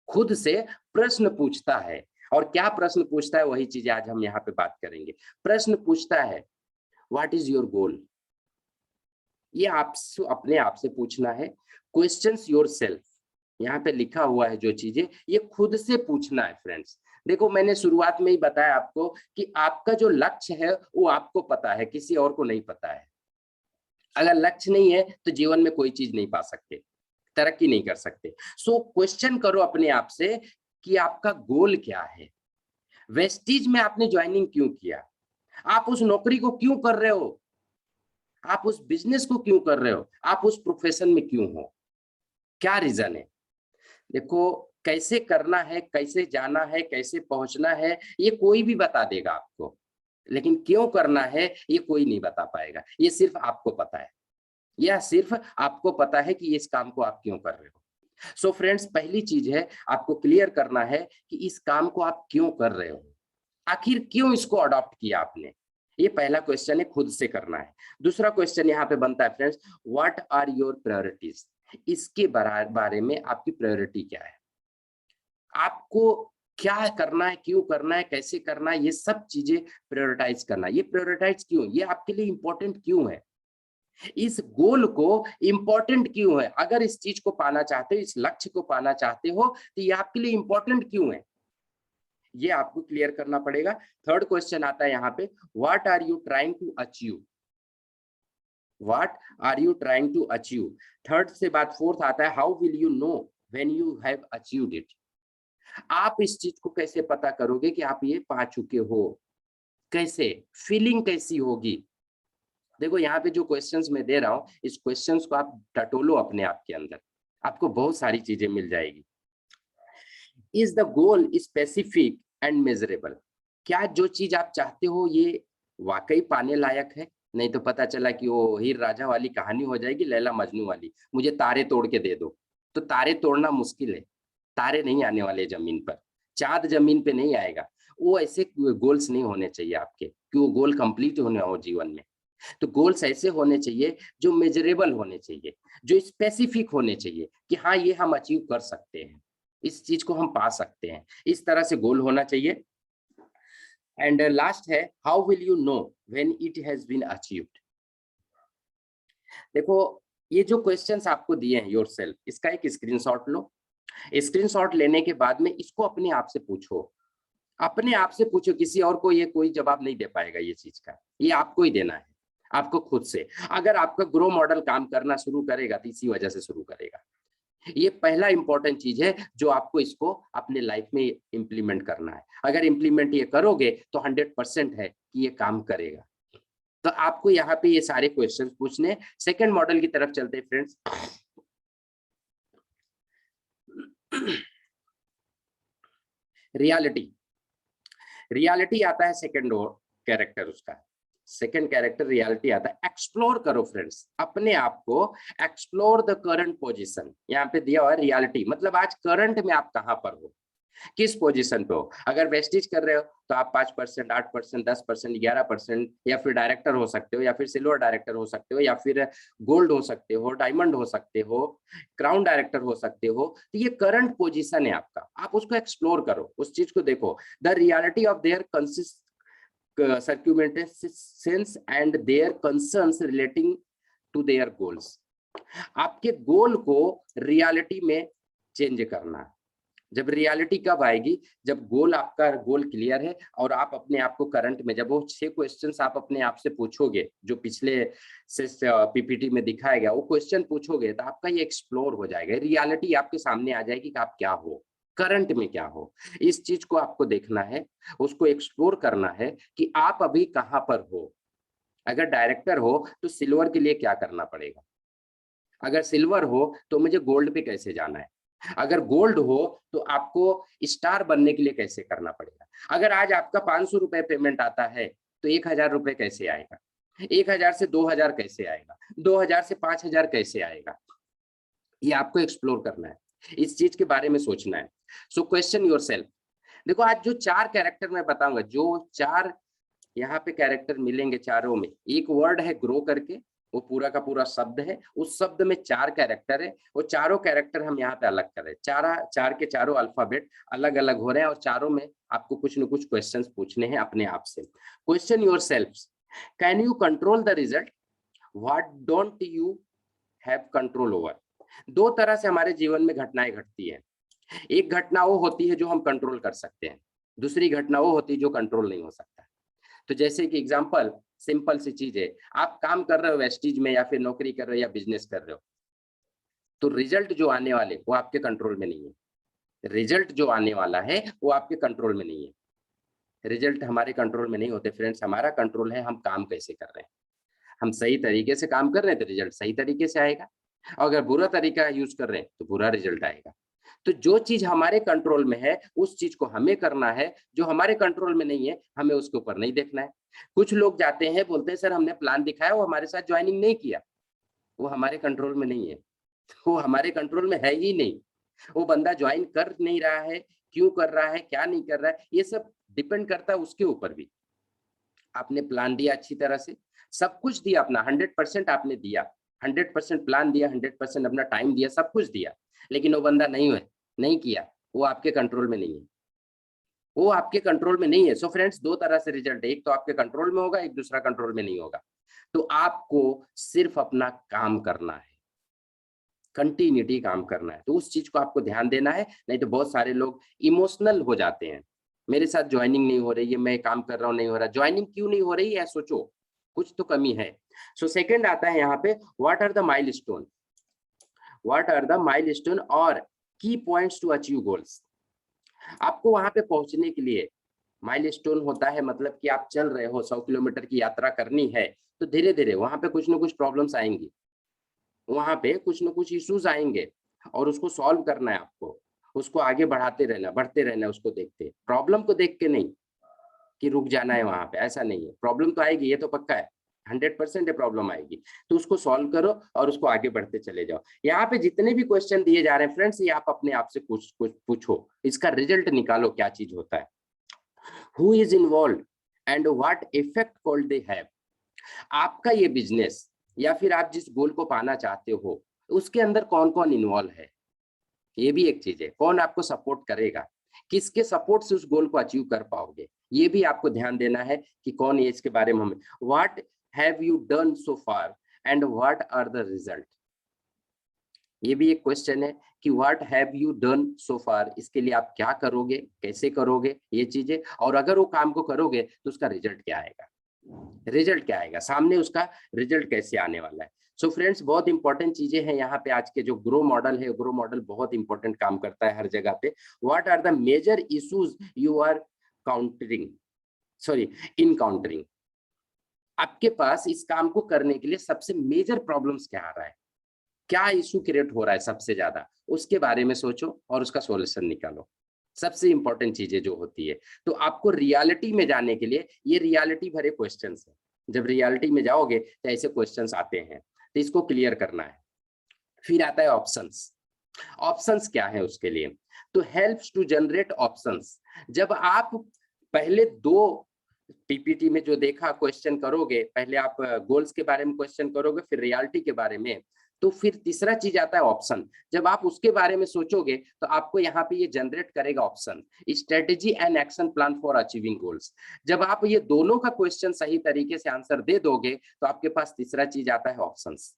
खुद से प्रश्न पूछता है। और क्या प्रश्न पूछता है, वही चीजें आज हम यहाँ पे बात करेंगे। प्रश्न पूछता है, व्हाट इज योर गोल? ये आपसे अपने आप से पूछना है। क्वेश्चंस योरसेल्फ, यहाँ पे लिखा हुआ है जो चीजें, ये खुद से पूछना है फ्रेंड्स। देखो मैंने शुरुआत में ही बताया आपको कि आपका जो लक्ष्य है वो आपको पता है, किसी और को नहीं पता है। अगर लक्ष्य नहीं है तो जीवन में कोई चीज नहीं पा सकते, तरक्की नहीं कर सकते। सो क्वेश्चन करो अपने आप से कि आपका गोल क्या है? वेस्टीज में आपने ज्वाइनिंग क्यों किया? आप उस नौकरी को क्यों कर रहे हो? आप उस बिजनेस को क्यों कर रहे हो? आप उस प्रोफेशन में क्यों हो? क्या रीजन है? देखो, कैसे करना है, कैसे जाना है, कैसे पहुंचना है, ये कोई भी बता देगा आपको, लेकिन क्यों करना है ये कोई नहीं बता पाएगा। ये सिर्फ आपको पता है, या सिर्फ आपको पता है कि इस काम को आप क्यों कर रहे हो। सो फ्रेंड्स, पहली चीज है आपको क्लियर करना है कि इस काम को आप क्यों कर रहे हो, आखिर क्यों इसको अडॉप्ट किया आपने। ये पहला क्वेश्चन है, खुद से करना है। दूसरा क्वेश्चन यहाँ पे बनता है friends, what are your priorities? इसके बारे में आपकी प्रायोरिटी क्या है? आपको क्या करना है, क्यों करना है, कैसे करना है, ये सब चीजें प्रायोरिटाइज करना है। ये प्रायोरिटाइज क्यों, ये आपके लिए इंपॉर्टेंट क्यों है, इस गोल को इंपॉर्टेंट क्यों है? अगर इस चीज को पाना चाहते हो, इस लक्ष्य को पाना चाहते हो, तो ये आपके लिए इंपॉर्टेंट क्यों है, ये आपको क्लियर करना पड़ेगा। थर्ड क्वेश्चन आता है यहाँ पे, what are you trying to achieve? What are you trying to achieve? Third से बाद फोर्थ आता है, how will you know when you have achieved it? आप इस चीज को कैसे पता करोगे कि आप ये पा चुके हो? कैसे, फीलिंग कैसी होगी? देखो यहाँ पे जो क्वेश्चंस मैं दे रहा हूँ, इस क्वेश्चंस को आप टटोलो अपने आप के अंदर, आपको बहुत सारी चीजें मिल जाएगी। Is the goal specific and measurable? क्या जो चीज आप चाहते हो ये वाकई पाने लायक है? नहीं तो पता चला कि वो हीर राजा वाली कहानी हो जाएगी, लैला मजनू वाली, मुझे तारे तोड़ के दे दो। तो तारे तोड़ना मुश्किल है, तारे नहीं आने वाले जमीन पर, चाँद जमीन पे नहीं आएगा। वो ऐसे गोल्स नहीं होने चाहिए आपके कि वो गोल कंप्लीट होने हो जीवन में। तो गोल्स ऐसे होने चाहिए जो मेजरेबल होने चाहिए, जो स्पेसिफिक होने चाहिए कि हाँ ये हम अचीव कर सकते हैं, इस चीज को हम पा सकते हैं, इस तरह से गोल होना चाहिए। एंड लास्ट है, how will you know when it has been achieved? देखो, ये जो क्वेश्चंस आपको दिए हैं योरसेल्फ, इसका एक स्क्रीनशॉट लो। स्क्रीनशॉट लेने के बाद में इसको अपने आप से पूछो, अपने आप से पूछो, किसी और को ये कोई जवाब नहीं दे पाएगा ये चीज का, ये आपको ही देना है, आपको खुद से। अगर आपका ग्रो मॉडल काम करना शुरू करेगा तो इसी वजह से शुरू करेगा। ये पहला इंपॉर्टेंट चीज है जो आपको इसको अपने लाइफ में इंप्लीमेंट करना है। अगर इंप्लीमेंट ये करोगे तो 100% है कि ये काम करेगा। तो आपको यहाँ पे ये सारे क्वेश्चंस पूछने। सेकंड मॉडल की तरफ चलते हैं फ्रेंड्स। रियलिटी, रियलिटी आता है सेकंड कैरेक्टर उसका, सेकंड कैरेक्टर रियलिटी आता है। एक्सप्लोर करो फ्रेंड्स अपने आप को, एक्सप्लोर द करंट पोजीशन। यहाँ पे दिया हुआ है रियलिटी, मतलब आज करंट में आप कहाँ पर हो, किस पोजीशन पे हो। अगर वेस्टिज कर रहे हो तो आप 5%, 8%, 10%, 11%, या फिर डायरेक्टर हो सकते हो, या फिर सिल्वर डायरेक्टर हो सकते हो, या फिर गोल्ड हो सकते हो, डायमंड हो सकते हो, क्राउन डायरेक्टर हो सकते हो। तो ये करंट पोजीशन है आपका, आप उसको एक्सप्लोर करो, उस चीज को देखो। The reality of their consist circumstances and their concerns relating to their goals। आपके गोल को रियलिटी में चेंज करना, जब रियलिटी कब आएगी, जब गोल, आपका गोल क्लियर है और आप अपने आप को करंट में, जब वो 6 क्वेश्चंस आप अपने आप से पूछोगे जो पिछले से पीपीटी में दिखाया गया, वो क्वेश्चन पूछोगे तो आपका ये एक्सप्लोर हो जाएगा, रियलिटी आपके सामने आ जाएगी कि आप क्या हो, करंट में क्या हो। इस चीज को आपको देखना है, उसको एक्सप्लोर करना है कि आप अभी कहाँ पर हो। अगर डायरेक्टर हो तो सिल्वर के लिए क्या करना पड़ेगा, अगर सिल्वर हो तो मुझे गोल्ड पे कैसे जाना है, अगर गोल्ड हो तो आपको स्टार बनने के लिए कैसे करना पड़ेगा। अगर आज आपका 500 रुपए पेमेंट आता है तो 1000 रुपए कैसे आएगा, 1000 से 2000 कैसे आएगा, 2000 से 5000 कैसे आएगा, ये आपको एक्सप्लोर करना है, इस चीज के बारे में सोचना है। So question yourself. देखो आज जो 4 कैरेक्टर मैं बताऊंगा, जो 4 यहाँ पे कैरेक्टर मिलेंगे चारों में, एक वर्ड है ग्रो करके, वो पूरा का पूरा शब्द है, उस शब्द में 4 कैरेक्टर है, वो चारों कैरेक्टर हम यहाँ पे अलग कर रहे हैं, चार के चारों अल्फाबेट अलग अलग हो रहे हैं और चारों में आपको कुछ न कुछ क्वेश्चंस पूछने हैं अपने आप से। Question yourself, can you control the result, what don't you have control over. 2 तरह से हमारे जीवन में घटनाएं घटती है, एक घटना वो होती है जो हम कंट्रोल कर सकते हैं, दूसरी घटना वो होती है जो कंट्रोल नहीं हो सकता। तो जैसे कि एग्जांपल, सिंपल सी चीज है, आप काम कर रहे हो वेस्टीज में या फिर नौकरी कर रहे हो या बिजनेस कर रहे हो, तो रिजल्ट जो आने वाले वो आपके कंट्रोल में नहीं है, रिजल्ट जो आने वाला है वो आपके कंट्रोल में नहीं है। रिजल्ट हमारे कंट्रोल में नहीं होते फ्रेंड्स, हमारा कंट्रोल है हम काम कैसे कर रहे हैं। हम सही तरीके से काम कर रहे हैं तो रिजल्ट सही तरीके से आएगा, अगर बुरा तरीका यूज कर रहे हैं तो बुरा रिजल्ट आएगा। तो जो चीज हमारे कंट्रोल में है उस चीज को हमें करना है, जो हमारे कंट्रोल में नहीं है हमें उसके ऊपर नहीं देखना है। कुछ लोग जाते हैं बोलते हैं सर हमने प्लान दिखाया, वो हमारे साथ ज्वाइनिंग नहीं किया, वो हमारे कंट्रोल में नहीं है, वो हमारे कंट्रोल में है ही नहीं। वो बंदा ज्वाइन कर नहीं रहा है, क्यों कर रहा है, क्या नहीं कर रहा है, ये सब डिपेंड करता है उसके ऊपर भी। आपने प्लान दिया अच्छी तरह से, सब कुछ दिया अपना 100% आपने दिया, 100% प्लान दिया, 100% अपना टाइम दिया, सब कुछ दिया, लेकिन वो बंदा नहीं किया, वो आपके कंट्रोल में नहीं है, वो आपके कंट्रोल में नहीं है। सो फ्रेंड्स 2 तरह से रिजल्ट है, एक तो आपके कंट्रोल में होगा, एक दूसरा कंट्रोल में नहीं होगा। तो आपको सिर्फ अपना काम करना है, कंटिन्यूटी काम करना है, तो उस चीज को आपको ध्यान देना है। नहीं तो बहुत सारे लोग इमोशनल हो जाते हैं, मेरे साथ ज्वाइनिंग नहीं हो रही है, मैं काम कर रहा हूँ नहीं हो रहा, ज्वाइनिंग क्यों नहीं हो रही है सोचो, कुछ तो कमी है। सो सेकंड आता है यहाँ पे, what are the milestone, what are the milestone और key points to achieve goals. आपको वहां पे पहुंचने के लिए माइलस्टोन होता है, मतलब कि आप चल रहे हो 100 किलोमीटर की यात्रा करनी है, तो धीरे धीरे वहां पे कुछ ना कुछ प्रॉब्लम्स आएंगी, वहां पे कुछ ना कुछ इश्यूज आएंगे और उसको सॉल्व करना है आपको, उसको आगे बढ़ाते रहना, बढ़ते रहना, उसको देखते, प्रॉब्लम को देख के नहीं कि रुक जाना है वहां पे, ऐसा नहीं है, प्रॉब्लम तो आएगी, ये तो पक्का है, 100% प्रॉब्लम आएगी, तो उसको सॉल्व करो और उसको आगे बढ़ते चले जाओ। यहाँ पे जितने भी क्वेश्चन दिए जा रहे हैं फ्रेंड्स, ये आप अपने आप से कुछ कुछ पूछो, इसका रिजल्ट निकालो क्या चीज होता है, who is involve and what effect call they have. आपका ये बिजनेस या फिर आप जिस गोल को पाना चाहते हो उसके अंदर कौन कौन इन्वॉल्व है, ये भी एक चीज है, कौन आपको सपोर्ट करेगा, किसके सपोर्ट से उस गोल को अचीव कर पाओगे, ये भी आपको ध्यान देना है कि कौन ये, इसके बारे में हमें, what have you done so far and what are the result. ये भी एक क्वेश्चन है कि what have you done so far, इसके लिए आप क्या करोगे, कैसे करोगे ये चीजें, और अगर वो काम को करोगे तो उसका रिजल्ट क्या आएगा, रिजल्ट क्या आएगा सामने, उसका रिजल्ट कैसे आने वाला है। सो फ्रेंड्स बहुत इंपॉर्टेंट चीजें हैं यहाँ पे, आज के जो ग्रो मॉडल है, ग्रो मॉडल बहुत इंपॉर्टेंट काम करता है हर जगह पे। What are the major issues you are countering, sorry encountering, आपके पास इस काम को करने के लिए सबसे मेजर प्रॉब्लम्स क्या आ रहा है, क्या इशू क्रिएट हो रहा है सबसे ज्यादा, उसके बारे में सोचो और उसका सॉल्यूशन निकालो, सबसे इंपॉर्टेंट चीजें जो होती है। तो आपको रियलिटी में जाने के लिए ये रियलिटी भरे क्वेश्चंस है, जब रियलिटी में जाओगे तो ऐसे क्वेश्चंस आते हैं, तो इसको क्लियर करना है। फिर आता है ऑप्शंस, ऑप्शंस क्या है उसके लिए, तो हेल्प्स टू जनरेट ऑप्शंस। जब आप पहले 2 पीपीटी में जो देखा क्वेश्चन करोगे, पहले आप गोल्स के बारे में क्वेश्चन करोगे, फिर रियलिटी के बारे में, तो फिर तीसरा चीज आता है ऑप्शन। जब आप उसके बारे में सोचोगे तो आपको यहाँ पे ये जनरेट करेगा option, strategy and action plan for achieving goals. जब आप ये दोनों का क्वेश्चन सही तरीके से आंसर दे दोगे तो आपके पास तीसरा चीज आता है ऑप्शंस।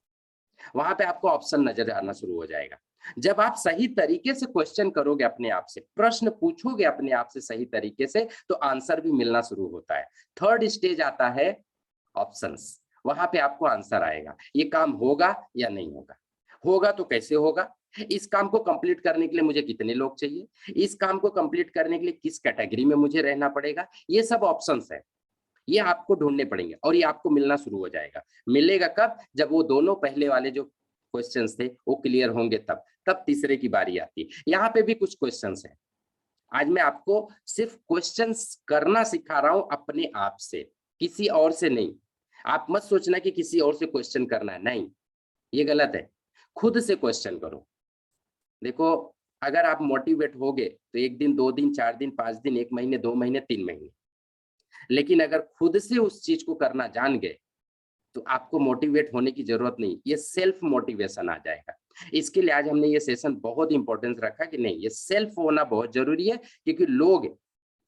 वहां पे आपको ऑप्शन नजर आना शुरू हो जाएगा। जब आप सही तरीके से क्वेश्चन करोगे, अपने आप से प्रश्न पूछोगे अपने आप से सही तरीके से, तो आंसर भी मिलना शुरू होता है। थर्ड स्टेज आता है ऑप्शंस। वहां पे आपको आंसर आएगा, ये काम होगा या नहीं होगा, होगा तो कैसे होगा, इस काम को कंप्लीट करने के लिए मुझे कितने लोग चाहिए, इस काम को कंप्लीट करने के लिए किस कैटेगरी में मुझे रहना पड़ेगा, ये सब ऑप्शंस है। ये आपको ढूंढने पड़ेंगे और ये आपको मिलना शुरू हो जाएगा। मिलेगा कब? जब वो दोनों पहले वाले जो क्वेश्चंस थे वो क्लियर होंगे, तब तीसरे की बारी आती है। यहाँ पे भी कुछ क्वेश्चंस है। आज मैं आपको सिर्फ क्वेश्चंस करना सिखा रहा हूं अपने आप से, किसी और से नहीं। आप मत सोचना कि किसी और से क्वेश्चन करना है, नहीं, ये गलत है। खुद से क्वेश्चन करो। देखो, अगर आप मोटिवेट होगे तो 1 दिन, 2 दिन, 4 दिन, 5 दिन, 1 महीने, 2 महीने, 3 महीने, लेकिन अगर खुद से उस चीज को करना जान गए तो आपको मोटिवेट होने की जरूरत नहीं, ये सेल्फ मोटिवेशन आ जाएगा। इसके लिए आज हमने ये सेशन बहुत इंपॉर्टेंस रखा कि नहीं, ये सेल्फ होना बहुत जरूरी है, क्योंकि लोग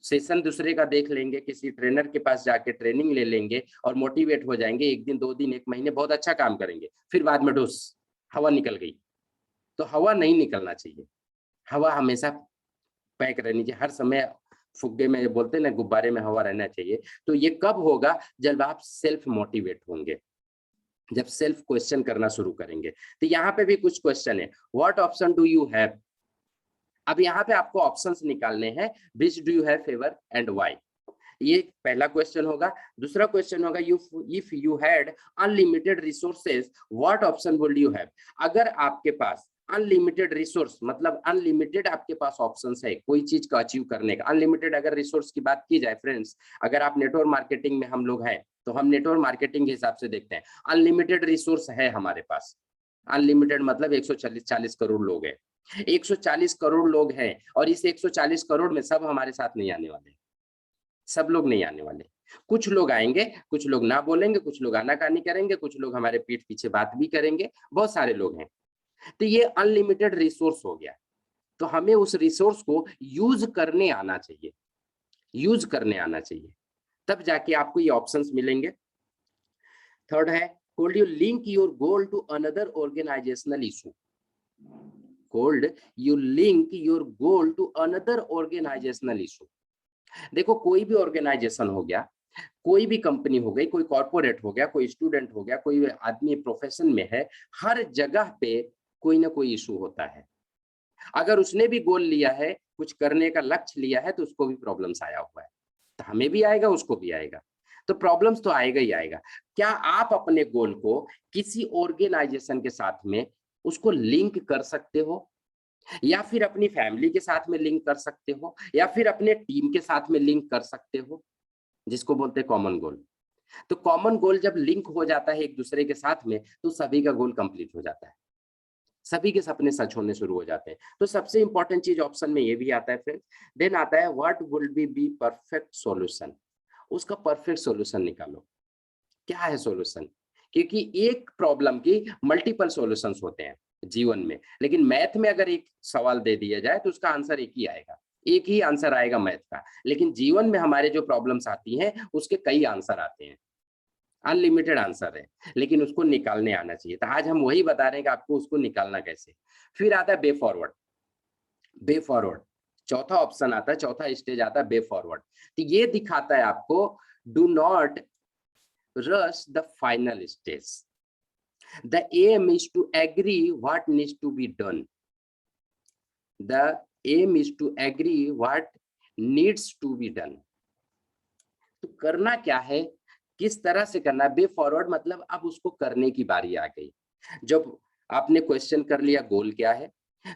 सेशन दूसरे का देख लेंगे, किसी ट्रेनर के पास जाके ट्रेनिंग ले लेंगे और मोटिवेट हो जाएंगे, 1 दिन, 2 दिन, 1 महीने बहुत अच्छा काम करेंगे, फिर बाद में डूस, हवा निकल गई। तो हवा नहीं निकलना चाहिए, हवा हमेशा पैक रहनी चाहिए, हर समय फुग्गे में बोलते हैं ना, गुब्बारे में हवा रहना चाहिए। तो ये कब होगा? जब आप सेल्फ मोटिवेट होंगे, जब सेल्फ क्वेश्चन करना शुरू करेंगे। तो यहाँ पे भी कुछ क्वेश्चन है, what option do you have. अब यहाँ पे आपको ऑप्शंस निकालने हैं, which do you have favour and why. ये पहला क्वेश्चन होगा। दूसरा क्वेश्चन होगा, if you had unlimited resources what option would you have. अगर आपके पास अनलिमिटेड रिसोर्स, मतलब अनलिमिटेड आपके पास ऑप्शंस है कोई चीज को अचीव करने का। अनलिमिटेड अगर रिसोर्स की बात की जाए फ्रेंड्स, अगर आप नेटवर्क मार्केटिंग में हम लोग हैं तो हम नेटवर्क मार्केटिंग के हिसाब से देखते हैं, अनलिमिटेड रिसोर्स है हमारे पास। अनलिमिटेड मतलब 140 करोड़ लोग हैं, 140 करोड़ लोग हैं, और इस 140 करोड़ में सब हमारे साथ नहीं आने वाले, सब लोग नहीं आने वाले। कुछ लोग आएंगे, कुछ लोग ना बोलेंगे, कुछ लोग आनाकानी करेंगे, कुछ लोग हमारे पीठ पीछे बात भी करेंगे, बहुत सारे लोग हैं। तो ये अनलिमिटेड रिसोर्स हो गया। तो हमें उस रिसोर्स को यूज करने आना चाहिए, यूज करने आना चाहिए, तब जाके आपको ये ऑप्शंस मिलेंगे। थर्ड है, could you link your goal to another organizational issue। could you link your goal to another organizational issue। देखो, कोई भी ऑर्गेनाइजेशन हो गया, कोई भी कंपनी हो गई, कोई कॉर्पोरेट हो गया, कोई स्टूडेंट हो गया, कोई आदमी प्रोफेशन में है, हर जगह पे कोई ना कोई इशू होता है। अगर उसने भी गोल लिया है, कुछ करने का लक्ष्य लिया है, तो उसको भी प्रॉब्लम्स आया हुआ है। तो हमें भी आएगा, उसको भी आएगा, तो प्रॉब्लम्स तो आएगा ही आएगा। क्या आप अपने गोल को किसी ऑर्गेनाइजेशन के साथ में उसको लिंक कर सकते हो, या फिर अपनी फैमिली के साथ में लिंक कर सकते हो, या फिर अपने टीम के साथ में लिंक कर सकते हो, जिसको बोलते हैं कॉमन गोल। तो कॉमन गोल जब लिंक हो जाता है एक दूसरे के साथ में, तो सभी का गोल कंप्लीट हो जाता है, सभी के सपने सच होने शुरू हो जाते हैं। तो सबसे इंपॉर्टेंट चीज ऑप्शन में ये भी आता है फ्रेंड्स। देन आता है, what would be perfect solution. उसका परफेक्ट सॉल्यूशन निकालो, क्या है सॉल्यूशन, क्योंकि एक प्रॉब्लम की मल्टीपल सॉल्यूशंस होते हैं जीवन में, लेकिन मैथ में अगर एक सवाल दे दिया जाए तो उसका आंसर एक ही आएगा, एक ही आंसर आएगा मैथ का। लेकिन जीवन में हमारे जो प्रॉब्लम्स आती हैं उसके कई आंसर आते हैं, अनलिमिटेड आंसर है, लेकिन उसको निकालने आना चाहिए। तो आज हम वही बता रहे हैं कि आपको उसको निकालना कैसे। फिर आता है बे फॉरवर्ड। बे फॉरवर्ड चौथा ऑप्शन आता है, चौथा स्टेज आता है बे फॉरवर्ड। तो ये दिखाता है आपको, do not rush the final stage. The aim is to agree what needs to be done. The aim is to agree what needs to be done. तो करना क्या है, किस तरह से करना है। बे फॉरवर्ड मतलब अब उसको करने की बारी आ गई। जब आपने क्वेश्चन कर लिया गोल क्या है,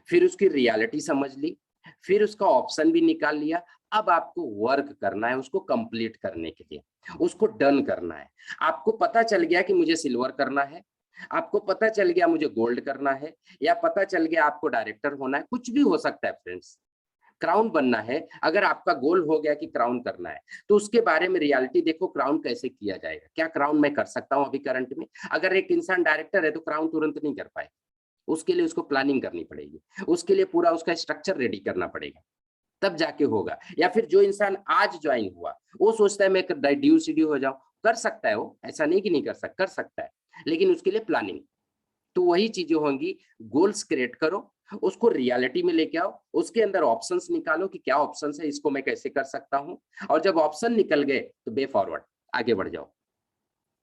फिर उसकी रियलिटी समझ ली, फिर उसका ऑप्शन भी निकाल लिया, अब आपको वर्क करना है उसको कंप्लीट करने के लिए, उसको डन करना है। आपको पता चल गया कि मुझे सिल्वर करना है, आपको पता चल गया मुझे गोल्ड करना है, या पता चल गया आपको डायरेक्टर होना है, कुछ भी हो सकता है फ्रेंड्स, क्राउन बनना है। अगर आपका गोल हो गया कि क्राउन करना है, तो उसके बारे में रियलिटी देखो, क्राउन कैसे किया जाएगा, क्या क्राउन मैं कर सकता हूं अभी करंट में। अगर एक इंसान डायरेक्टर है तो क्राउन तुरंत नहीं कर पाए, उसके लिए उसको प्लानिंग करनी पड़ेगी, उसके लिए पूरा उसका स्ट्रक्चर रेडी करना पड़ेगा, तब जाके होगा। या फिर जो इंसान आज ज्वाइन हुआ वो सोचता है मैं डी हो जाऊं, कर सकता है वो, ऐसा नहीं कि नहीं कर सकता, कर सकता है, लेकिन उसके लिए प्लानिंग, तो वही चीजें होंगी, गोल्स क्रिएट करो, उसको रियलिटी में लेके आओ, उसके अंदर ऑप्शंस निकालो कि क्या ऑप्शंस है, इसको मैं कैसे कर सकता हूं, और जब ऑप्शन निकल गए तो बे फॉरवर्ड आगे बढ़ जाओ,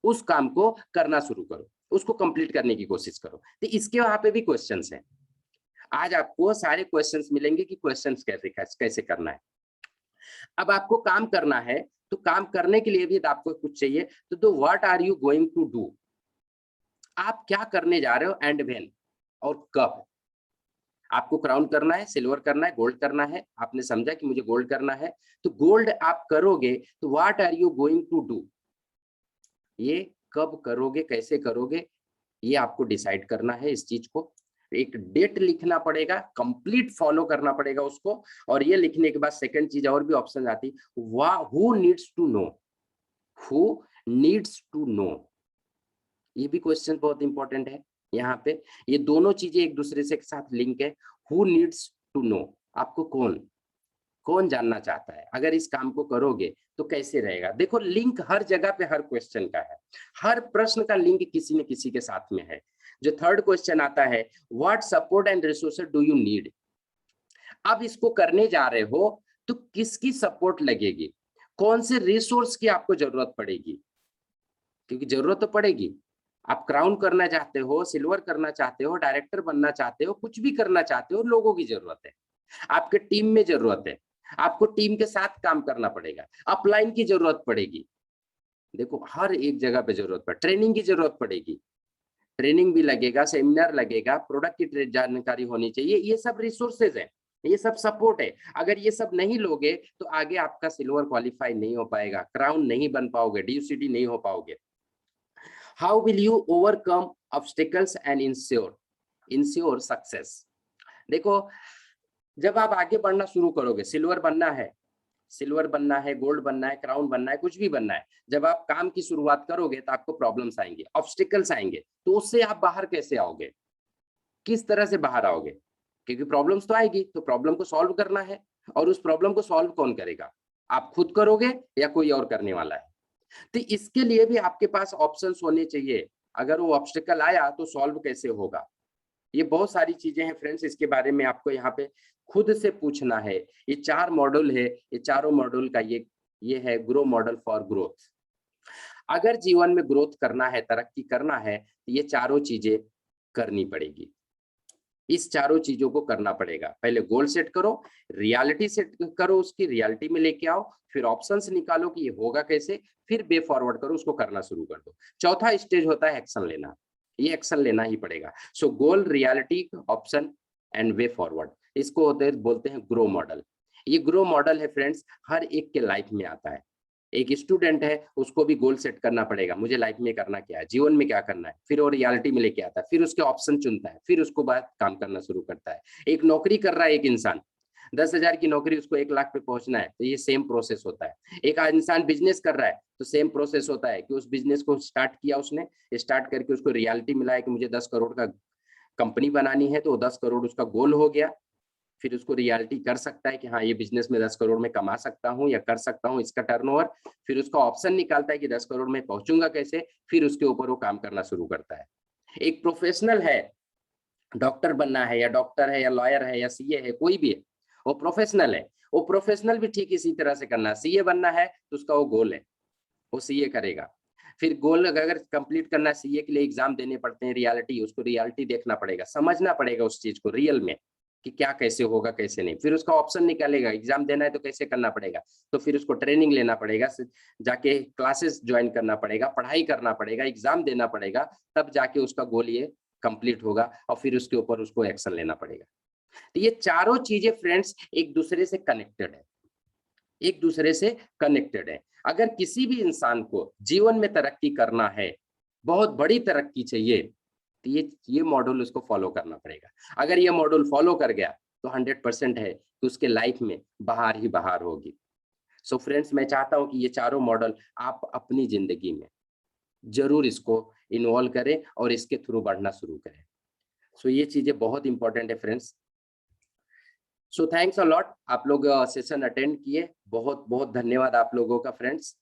उस काम को करना शुरू करो, उसको कंप्लीट करने की कोशिश करो। तो इसके वहां पे भी क्वेश्चंस हैं, आज आपको सारे क्वेश्चंस मिलेंगे कि क्वेश्चंस कैसे कैसे करना है। अब आपको काम करना है, तो काम करने के लिए भी आपको कुछ चाहिए, तो what are you going to do, आप क्या करने जा रहे हो, एंड व्हेन, और कब। आपको क्राउन करना है, सिल्वर करना है, गोल्ड करना है, आपने समझा कि मुझे गोल्ड करना है, तो गोल्ड आप करोगे तो what are you going to do, ये कब करोगे, कैसे करोगे, ये आपको डिसाइड करना है। इस चीज को एक डेट लिखना पड़ेगा, कंप्लीट फॉलो करना पड़ेगा उसको, और ये लिखने के बाद सेकंड चीज और भी ऑप्शन आती, who needs to know, who needs to know, ये भी क्वेश्चन बहुत इंपॉर्टेंट है यहाँ पे। ये दोनों चीजें एक दूसरे से के साथ लिंक है। हु नीड्स टू नो, आपको कौन कौन जानना चाहता है, अगर इस काम को करोगे तो कैसे रहेगा। देखो लिंक हर जगह पे हर क्वेश्चन का है, हर प्रश्न का लिंक किसी न किसी के साथ में है। जो थर्ड क्वेश्चन आता है, what support and resources do you need, अब इसको करने जा रहे हो तो किसकी सपोर्ट लगेगी, कौन से रिसोर्स की आपको जरूरत पड़ेगी, क्योंकि जरूरत तो पड़ेगी। आप क्राउन करना चाहते हो, सिल्वर करना चाहते हो, डायरेक्टर बनना चाहते हो, कुछ भी करना चाहते हो, लोगों की जरूरत है, आपके टीम में जरूरत है, आपको टीम के साथ काम करना पड़ेगा, अपलाइन की जरूरत पड़ेगी, देखो हर एक जगह पे जरूरत पड़े, ट्रेनिंग की जरूरत पड़ेगी, ट्रेनिंग भी लगेगा, सेमिनार लगेगा, प्रोडक्ट की जानकारी होनी चाहिए, ये सब रिसोर्सेज है, ये सब सपोर्ट है। अगर ये सब नहीं लोगे तो आगे आपका सिल्वर क्वालिफाई नहीं हो पाएगा, क्राउन नहीं बन पाओगे, DUCD नहीं हो पाओगे। How will you overcome obstacles and ensure success, देखो जब आप आगे बढ़ना शुरू करोगे, सिल्वर बनना है, सिल्वर बनना है, गोल्ड बनना है, क्राउन बनना है, कुछ भी बनना है, जब आप काम की शुरुआत करोगे तो आपको प्रॉब्लम्स आएंगे, ऑब्स्टिकल्स आएंगे, तो उससे आप बाहर कैसे आओगे, किस तरह से बाहर आओगे, क्योंकि प्रॉब्लम्स तो आएगी, तो प्रॉब्लम को सॉल्व करना है, और उस प्रॉब्लम को सॉल्व कौन करेगा, आप खुद करोगे या कोई और करने वाला है। तो इसके लिए भी आपके पास ऑप्शंस होने चाहिए, अगर वो ऑब्स्टिकल आया तो सॉल्व कैसे होगा। ये बहुत सारी चीजें हैं फ्रेंड्स, इसके बारे में आपको यहाँ पे खुद से पूछना है। ये 4 मॉड्यूल है, ये चारों मॉड्यूल का ये है ग्रो मॉडल फॉर ग्रोथ। अगर जीवन में ग्रोथ करना है, तरक्की करना है, तो ये चारों चीजें करनी पड़ेगी, इस चारों चीजों को करना पड़ेगा। पहले गोल सेट करो, रियलिटी सेट करो, उसकी रियलिटी में लेके आओ, फिर ऑप्शंस निकालो कि ये होगा कैसे, फिर बे फॉरवर्ड करो, उसको करना शुरू कर दो। चौथा स्टेज होता है एक्शन लेना, ये एक्शन लेना ही पड़ेगा। So goal, reality, option and way forward, इसको बोलते हैं ग्रो मॉडल। ये ग्रो मॉडल है फ्रेंड्स, हर एक के लाइफ में आता है। एक स्टूडेंट है, उसको भी गोल सेट करना पड़ेगा, मुझे लाइफ में करना क्या है, जीवन में क्या करना है, फिर वो रियलिटी में लेके आता है, फिर उसके ऑप्शन चुनता है, फिर उसको बाद काम करना शुरू करता है। एक नौकरी कर रहा है एक इंसान, 10,000 की नौकरी, उसको 1 लाख पे पहुंचना है, तो ये सेम प्रोसेस होता है। एक इंसान बिजनेस कर रहा है तो सेम प्रोसेस होता है कि उस बिजनेस को स्टार्ट किया, उसने स्टार्ट करके उसको रियलिटी मिला है कि मुझे 10 करोड़ का कंपनी बनानी है, तो 10 करोड़ उसका गोल हो गया। फिर उसको रियलिटी कर सकता है कि हाँ ये बिजनेस में 10 करोड़ में कमा सकता हूँ या कर सकता हूँ इसका टर्नओवर। फिर उसका ऑप्शन निकालता है कि 10 करोड़ में पहुंचूंगा कैसे, फिर उसके ऊपर वो काम करना शुरू करता है। एक प्रोफेशनल है, डॉक्टर बनना है या डॉक्टर है या लॉयर है या सीए है, कोई भी है, वो प्रोफेशनल है, वो प्रोफेशनल भी ठीक इसी तरह से करना है। सीए बनना है तो उसका वो गोल है, वो सीए करेगा। फिर गोल अगर कंप्लीट करना है, सीए के लिए एग्जाम देने पड़ते हैं, रियलिटी, उसको रियलिटी देखना पड़ेगा, समझना पड़ेगा उस चीज को रियल में कि क्या कैसे होगा कैसे नहीं। फिर उसका ऑप्शन निकालेगा, एग्जाम देना है तो कैसे करना पड़ेगा, तो फिर उसको ट्रेनिंग लेना पड़ेगा, जाके क्लासेस ज्वाइन करना पड़ेगा, पढ़ाई करना पड़ेगा, एग्जाम देना पड़ेगा, तब जाके उसका गोल ये कंप्लीट होगा, और फिर उसके ऊपर उसको एक्शन लेना पड़ेगा। तो ये चारों चीजें फ्रेंड्स एक दूसरे से कनेक्टेड है, एक दूसरे से कनेक्टेड है। अगर किसी भी इंसान को जीवन में तरक्की करना है, बहुत बड़ी तरक्की चाहिए, तो ये मॉड्यूल उसको फॉलो करना पड़ेगा। अगर ये मॉड्यूल फॉलो कर गया तो 100% है कि उसके लाइफ में बाहर ही बाहर होगी। सो फ्रेंड्स, मैं चाहता हूं कि ये चारों मॉडल आप अपनी जिंदगी में जरूर इसको इन्वॉल्व करें और इसके थ्रू बढ़ना शुरू करें। सो ये चीजें बहुत इंपॉर्टेंट है friends. So thanks a lot, आप लोग सेशन अटेंड किए, बहुत बहुत धन्यवाद आप लोगों का फ्रेंड्स।